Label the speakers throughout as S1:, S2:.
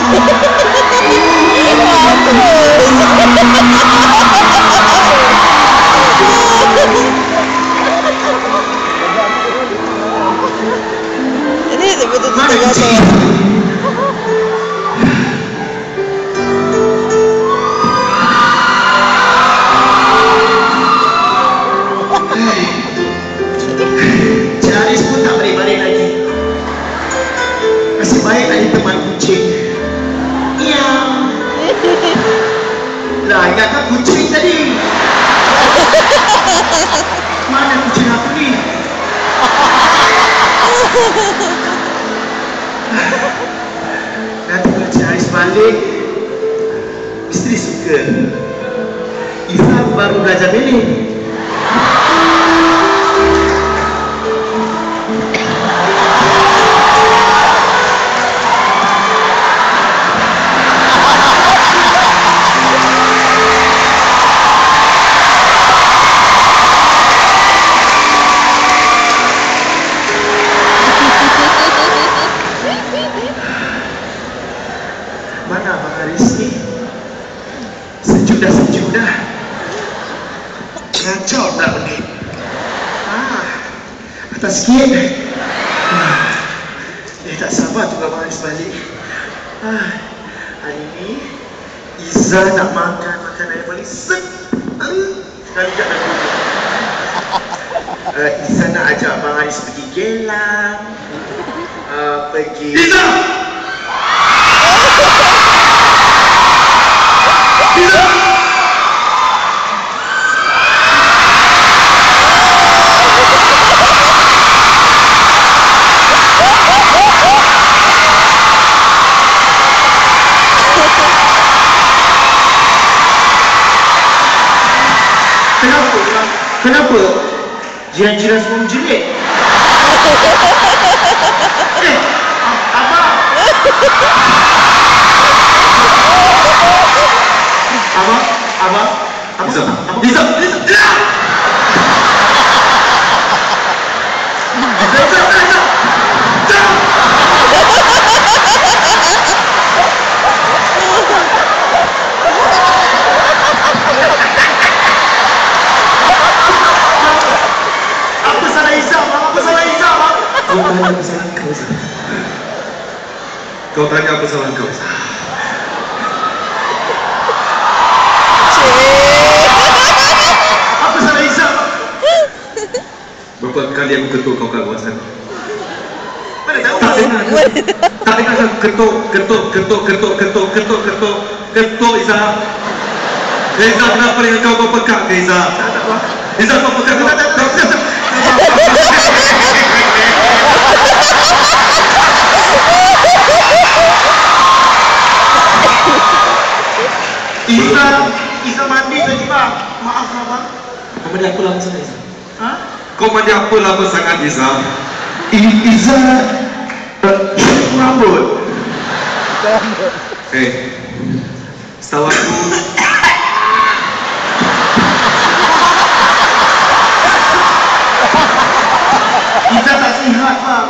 S1: Ini betul-betul tergotor.
S2: Aris pun tak balik-balik lagi. Nasib baik ada teman kucing. Ya. Lah, ingatkan kucing tadi. Mana kucing aku ni? Nanti kalau Cik Aris balik, isteri suka. Izzah baru belajar beli. Mana Abang Aris ni? Sejuk dah. Kacau pula benda. Atas sikit. Tak sabar tunggu Abang Aris balik. Hari ni Izzah nak makan makanan yang paling sekali kat dalam rumah. Izzah nak ajak Abang Aris pergi Gelang. Pergi Izzah! Kenapa? Jiran-jiran semua menjerit? Abang! Abang! Izzah! Kau tanya apa salah kau? Apa salah Izzah? Berapa kali aku ketuk kau kat luar sana? Mana tahu? Tak dengar aku ketuk Izzah. Izzah, kenapa dengan kau pekat ke Izzah? Izzah, kau pekat Izzah mandi tadi bang. Maaf lah bang. Kau mandi apa lama sangat Izzah? Kau mandi apa lama sangat Izzah? Izzah rambut. Setahu aku Izzah tak sihat bang.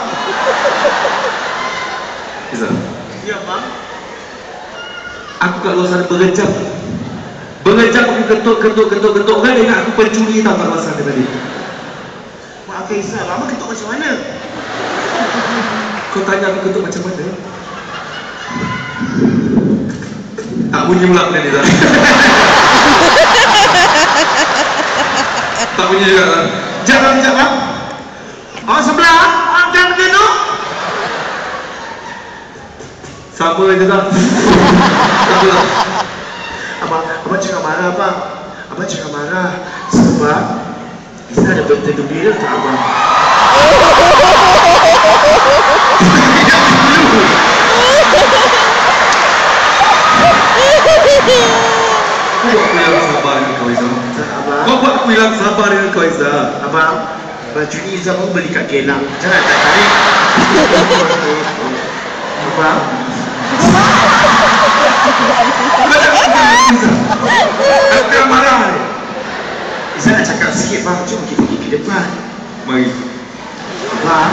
S2: Izzah. Ya bang. Aku kat luar sana berjam aku ketuk. Kan ingat aku pencuri tau kat luar sana tadi. Maaf Izzah, lama ketuk macam mana? Kau tanya aku ketuk macam mana? Tak bunyi pula kan Izzah? Tak bunyi juga. Jangan. Sebelah. Jangan begitu. Sama je tak? Abang jangan marah bang. Abang jangan marah. Sebab Izzah ada berita gembira untuk abang. Kau buat aku hilang sabar dengan kau Izzah. Abang, baju ni Izzah pun beli kat Gelang. Jangan tak tarik. Abang. Aku yang marah ni. Izzah nak cakap sikit bang. Jom kita pergi ke depan. Mari. Abang.